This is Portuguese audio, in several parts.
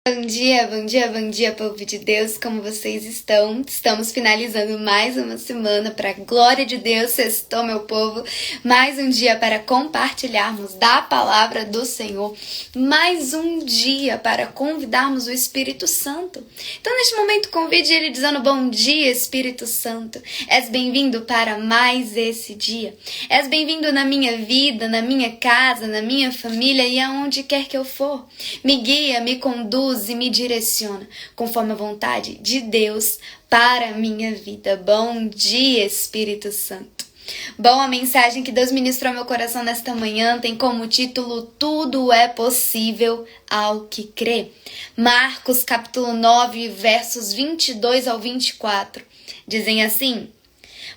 Bom dia, bom dia, bom dia, povo de Deus, como vocês estão? Estamos finalizando mais uma semana para a glória de Deus, sextou, meu povo, mais um dia para compartilharmos da palavra do Senhor, mais um dia para convidarmos o Espírito Santo. Então, neste momento, convide ele dizendo: bom dia, Espírito Santo, és bem-vindo para mais esse dia, és bem-vindo na minha vida, na minha casa, na minha família e aonde quer que eu for. Me guia, me conduz e me direciona conforme a vontade de Deus para a minha vida. Bom dia, Espírito Santo. Bom, a mensagem que Deus ministrou ao meu coração nesta manhã tem como título: Tudo é possível ao que crê. Marcos capítulo 9, versos 22 ao 24. Dizem assim: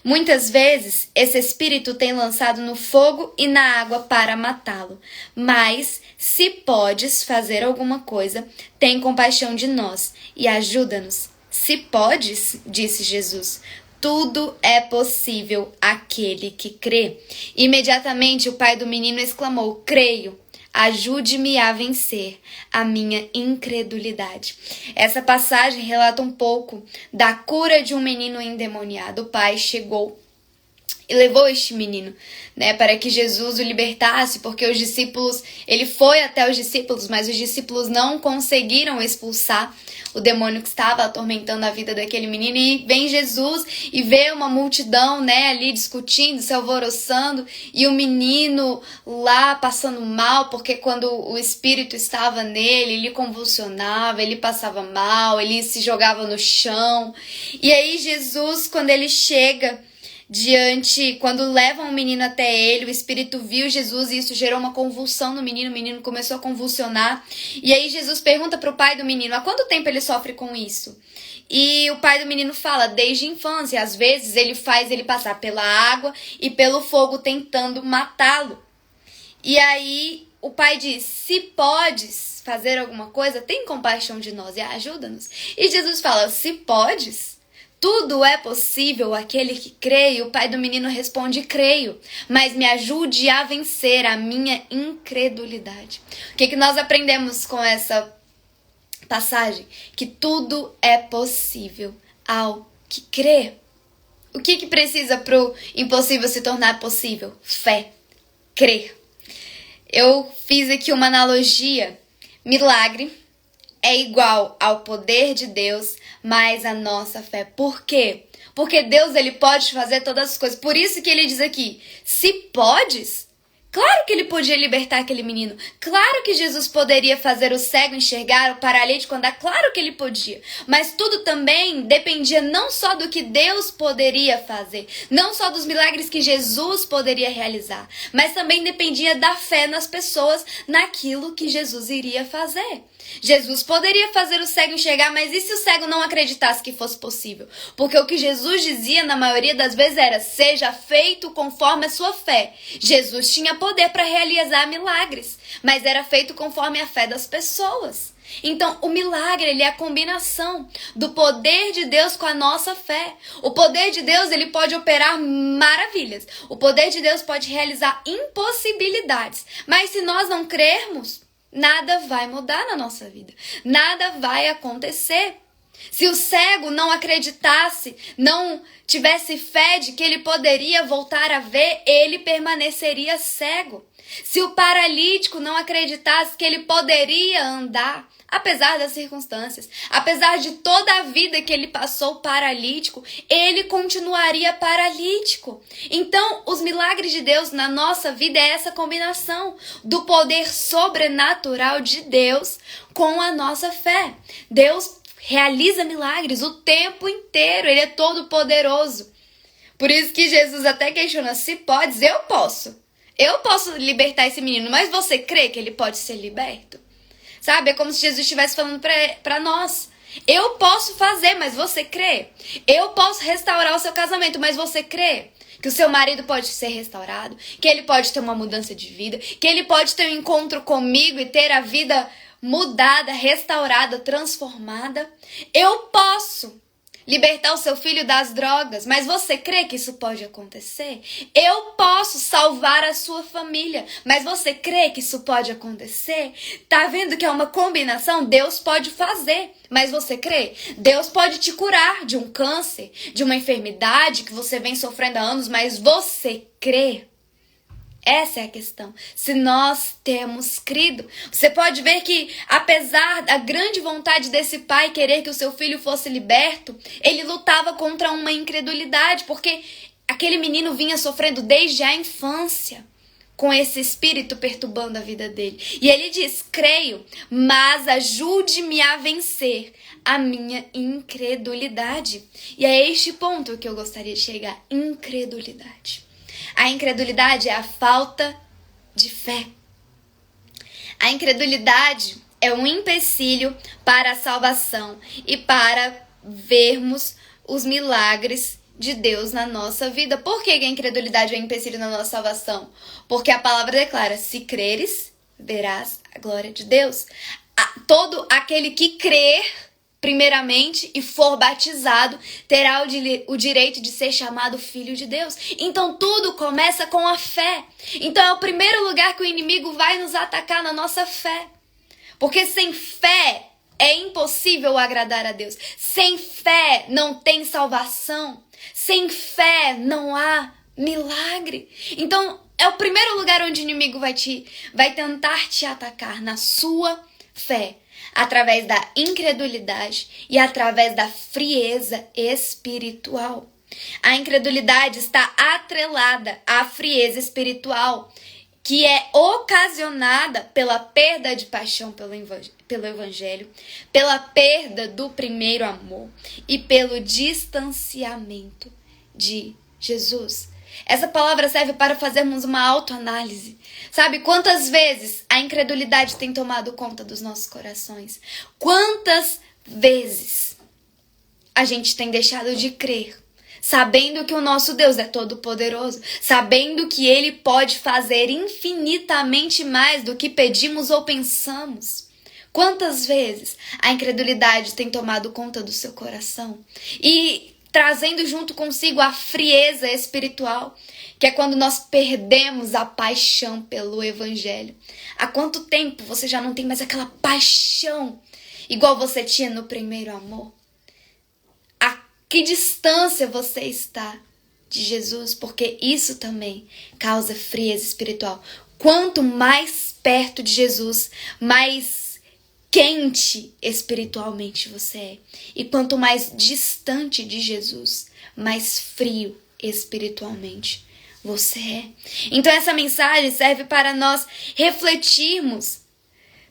muitas vezes esse espírito tem lançado no fogo e na água para matá-lo. Mas, se podes fazer alguma coisa, tem compaixão de nós e ajuda-nos. Se podes, disse Jesus, tudo é possível àquele que crê. Imediatamente o pai do menino exclamou: creio. Ajude-me a vencer a minha incredulidade. Essa passagem relata um pouco da cura de um menino endemoniado. O pai chegou e levou este menino, para que Jesus o libertasse, porque ele foi até os discípulos, mas os discípulos não conseguiram expulsar o demônio que estava atormentando a vida daquele menino. E vem Jesus e vê uma multidão, ali discutindo, se alvoroçando, e o menino lá passando mal, porque quando o espírito estava nele, ele convulsionava, ele passava mal, ele se jogava no chão. E aí Jesus, quando ele chega quando levam o menino até ele, o espírito viu Jesus e isso gerou uma convulsão no menino, o menino começou a convulsionar. E aí Jesus pergunta para o pai do menino: há quanto tempo ele sofre com isso? E o pai do menino fala: desde a infância. Às vezes ele faz ele passar pela água e pelo fogo tentando matá-lo. E aí o pai diz: se podes fazer alguma coisa, tem compaixão de nós e ajuda-nos. E Jesus fala: se podes, tudo é possível àquele que crê. E o pai do menino responde: creio, mas me ajude a vencer a minha incredulidade. O que nós aprendemos com essa passagem? Que tudo é possível ao que crê. O que precisa para o impossível se tornar possível? Fé, crer. Eu fiz aqui uma analogia. Milagre é igual ao poder de Deus mais a nossa fé. Por quê? Porque Deus, ele pode fazer todas as coisas. Por isso que ele diz aqui: se podes. Claro que ele podia libertar aquele menino. Claro que Jesus poderia fazer o cego enxergar, o paralítico andar. Claro que ele podia. Mas tudo também dependia não só do que Deus poderia fazer, não só dos milagres que Jesus poderia realizar, mas também dependia da fé nas pessoas, naquilo que Jesus iria fazer. Jesus poderia fazer o cego enxergar, mas e se o cego não acreditasse que fosse possível? Porque o que Jesus dizia na maioria das vezes era: seja feito conforme a sua fé. Jesus tinha poder para realizar milagres, mas era feito conforme a fé das pessoas. Então, o milagre, ele é a combinação do poder de Deus com a nossa fé. O poder de Deus, ele pode operar maravilhas. O poder de Deus pode realizar impossibilidades. Mas se nós não crermos, nada vai mudar na nossa vida. Nada vai acontecer. Se o cego não acreditasse, não tivesse fé de que ele poderia voltar a ver, ele permaneceria cego. Se o paralítico não acreditasse que ele poderia andar, apesar das circunstâncias, apesar de toda a vida que ele passou paralítico, ele continuaria paralítico. Então, os milagres de Deus na nossa vida é essa combinação do poder sobrenatural de Deus com a nossa fé. Deus realiza milagres o tempo inteiro, ele é todo poderoso. Por isso que Jesus até questiona: se podes, eu posso. Eu posso libertar esse menino, mas você crê que ele pode ser liberto? Sabe, é como se Jesus estivesse falando para nós: eu posso fazer, mas você crê? Eu posso restaurar o seu casamento, mas você crê que o seu marido pode ser restaurado? Que ele pode ter uma mudança de vida? Que ele pode ter um encontro comigo e ter a vida mudada, restaurada, transformada? Eu posso. libertar o seu filho das drogas, mas você crê que isso pode acontecer? Eu posso salvar a sua família, mas você crê que isso pode acontecer? Tá vendo que é uma combinação? Deus pode fazer, mas você crê? Deus pode te curar de um câncer, de uma enfermidade que você vem sofrendo há anos, mas você crê? Essa é a questão. Se nós temos crido, você pode ver que, apesar da grande vontade desse pai querer que o seu filho fosse liberto, ele lutava contra uma incredulidade, porque aquele menino vinha sofrendo desde a infância com esse espírito perturbando a vida dele. E ele diz: creio, mas ajude-me a vencer a minha incredulidade. E é este ponto que eu gostaria de chegar: incredulidade. A incredulidade é a falta de fé. A incredulidade é um empecilho para a salvação e para vermos os milagres de Deus na nossa vida. Por que a incredulidade é um empecilho na nossa salvação? Porque a palavra declara: se creres, verás a glória de Deus. Todo aquele que crer primeiramente e for batizado terá o direito de ser chamado filho de Deus. Então tudo começa com a fé. Então é o primeiro lugar que o inimigo vai nos atacar, na nossa fé. Porque sem fé é impossível agradar a Deus. Sem fé não tem salvação. Sem fé não há milagre. Então é o primeiro lugar onde o inimigo vai tentar te atacar, na sua fé. Através da incredulidade e através da frieza espiritual. A incredulidade está atrelada à frieza espiritual, que é ocasionada pela perda de paixão pelo Evangelho, pela perda do primeiro amor e pelo distanciamento de Jesus. Essa palavra serve para fazermos uma autoanálise. Sabe quantas vezes a incredulidade tem tomado conta dos nossos corações? Quantas vezes a gente tem deixado de crer, sabendo que o nosso Deus é todo-poderoso, sabendo que Ele pode fazer infinitamente mais do que pedimos ou pensamos? Quantas vezes a incredulidade tem tomado conta do seu coração e trazendo junto consigo a frieza espiritual, que é quando nós perdemos a paixão pelo Evangelho. Há quanto tempo você já não tem mais aquela paixão igual você tinha no primeiro amor? A que distância você está de Jesus? Porque isso também causa frieza espiritual. Quanto mais perto de Jesus, mais quente espiritualmente você é. E quanto mais distante de Jesus, mais frio espiritualmente você é. Então essa mensagem serve para nós refletirmos,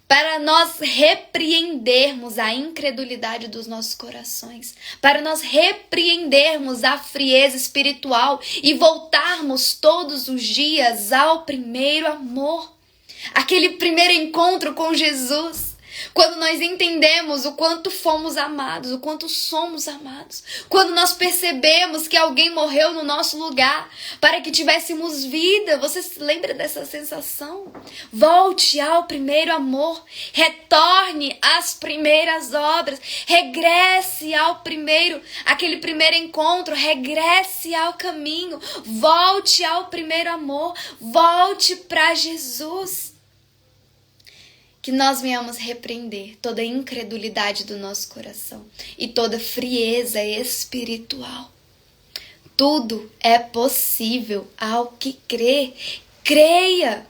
para nós repreendermos a incredulidade dos nossos corações, para nós repreendermos a frieza espiritual e voltarmos todos os dias ao primeiro amor, aquele primeiro encontro com Jesus. Quando nós entendemos o quanto fomos amados, o quanto somos amados. Quando nós percebemos que alguém morreu no nosso lugar para que tivéssemos vida. Você se lembra dessa sensação? Volte ao primeiro amor. Retorne às primeiras obras. Regresse aquele primeiro encontro. Regresse ao caminho. Volte ao primeiro amor. Volte para Jesus. Que nós venhamos repreender toda a incredulidade do nosso coração e toda frieza espiritual. Tudo é possível ao que crê. Creia!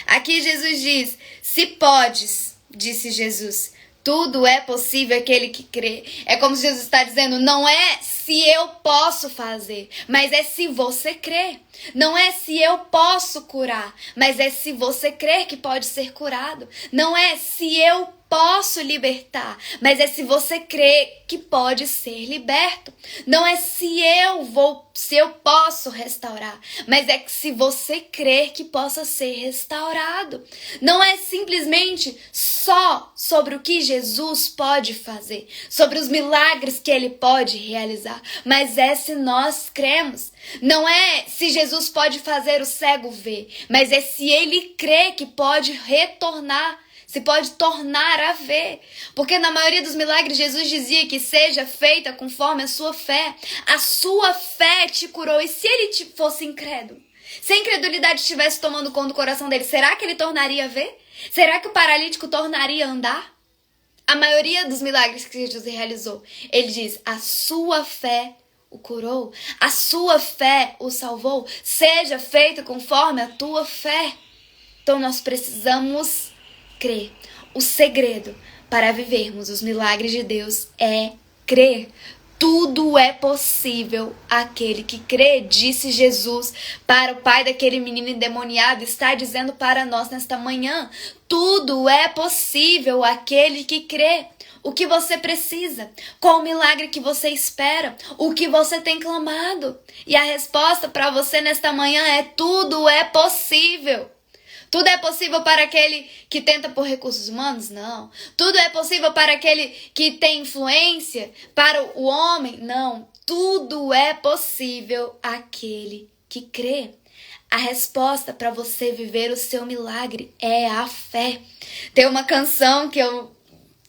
Aqui Jesus diz: se podes, disse Jesus, tudo é possível àquele que crê. É como se Jesus está dizendo: não é se eu posso fazer, mas é se você crê. Não é se eu posso curar, mas é se você crer que pode ser curado. Não é se eu posso libertar, mas é se você crê que pode ser liberto. Não é se eu posso restaurar, mas é que se você crer que possa ser restaurado. Não é simplesmente só sobre o que Jesus pode fazer, sobre os milagres que Ele pode realizar, mas é se nós cremos. Não é se Jesus pode fazer o cego ver, mas é se ele crê que pode retornar se pode tornar a ver. Porque na maioria dos milagres Jesus dizia que seja feita conforme a sua fé. A sua fé te curou. E se ele fosse incrédulo? Se a incredulidade estivesse tomando conta do coração dele, será que ele tornaria a ver? Será que o paralítico tornaria a andar? A maioria dos milagres que Jesus realizou, ele diz, a sua fé o curou, a sua fé o salvou, seja feita conforme a tua fé. Então nós precisamos crer. O segredo para vivermos os milagres de Deus é crer. Tudo é possível àquele que crê, disse Jesus para o pai daquele menino endemoniado, está dizendo para nós nesta manhã. Tudo é possível àquele que crê. O que você precisa? Qual o milagre que você espera? O que você tem clamado? E a resposta para você nesta manhã é: tudo é possível. Tudo é possível para aquele que tenta por recursos humanos? Não. Tudo é possível para aquele que tem influência? Para o homem? Não. Tudo é possível àquele que crê. A resposta para você viver o seu milagre é a fé. Tem uma canção que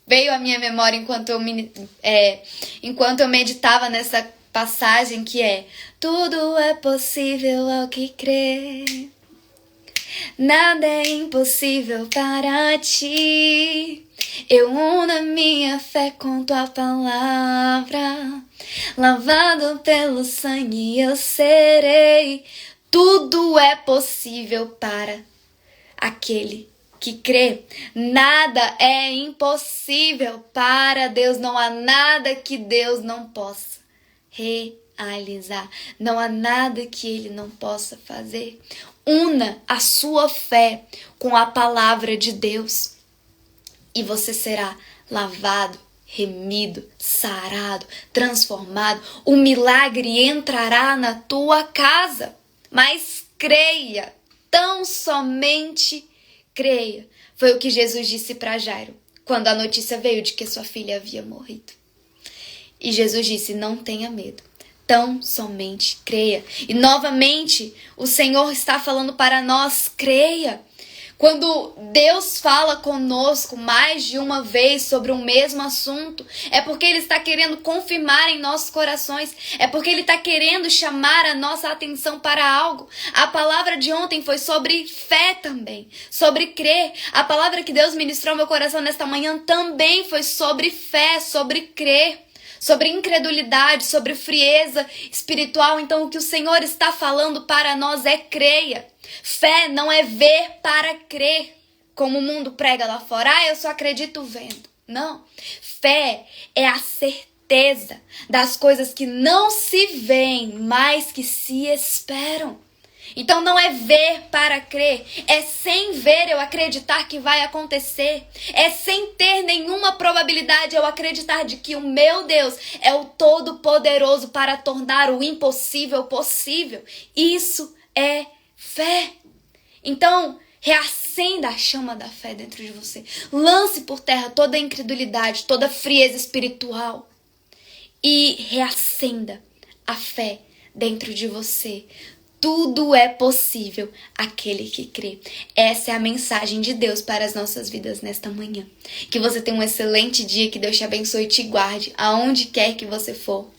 veio à minha memória enquanto eu meditava nessa passagem, que é: tudo é possível ao que crê. Nada é impossível para ti. Eu uno a minha fé com tua palavra. Lavado pelo sangue eu serei. Tudo é possível para aquele que crê. Nada é impossível para Deus. Não há nada que Deus não possa realizar. Não há nada que Ele não possa fazer. Una a sua fé com a palavra de Deus e você será lavado, remido, sarado, transformado. O milagre entrará na tua casa. Mas creia, tão somente creia. Foi o que Jesus disse para Jairo quando a notícia veio de que sua filha havia morrido. E Jesus disse: não tenha medo. Tão somente creia. E novamente o Senhor está falando para nós: creia. Quando Deus fala conosco mais de uma vez sobre o mesmo assunto, é porque Ele está querendo confirmar em nossos corações, é porque Ele está querendo chamar a nossa atenção para algo. A palavra de ontem foi sobre fé também, sobre crer. A palavra que Deus ministrou ao meu coração nesta manhã também foi sobre fé, sobre crer. Sobre incredulidade, sobre frieza espiritual. Então o que o Senhor está falando para nós é: creia. Fé não é ver para crer, como o mundo prega lá fora. Eu só acredito vendo. Não. Fé é a certeza das coisas que não se veem, mas que se esperam. Então não é ver para crer, é sem ver eu acreditar que vai acontecer. É sem ter nenhuma probabilidade eu acreditar de que o meu Deus é o Todo-Poderoso para tornar o impossível possível. Isso é fé. Então, reacenda a chama da fé dentro de você. Lance por terra toda a incredulidade, toda a frieza espiritual. E reacenda a fé dentro de você. Tudo é possível àquele que crê. Essa é a mensagem de Deus para as nossas vidas nesta manhã. Que você tenha um excelente dia, que Deus te abençoe e te guarde aonde quer que você for.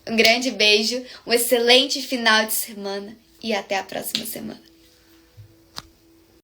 Um grande beijo, um excelente final de semana e até a próxima semana.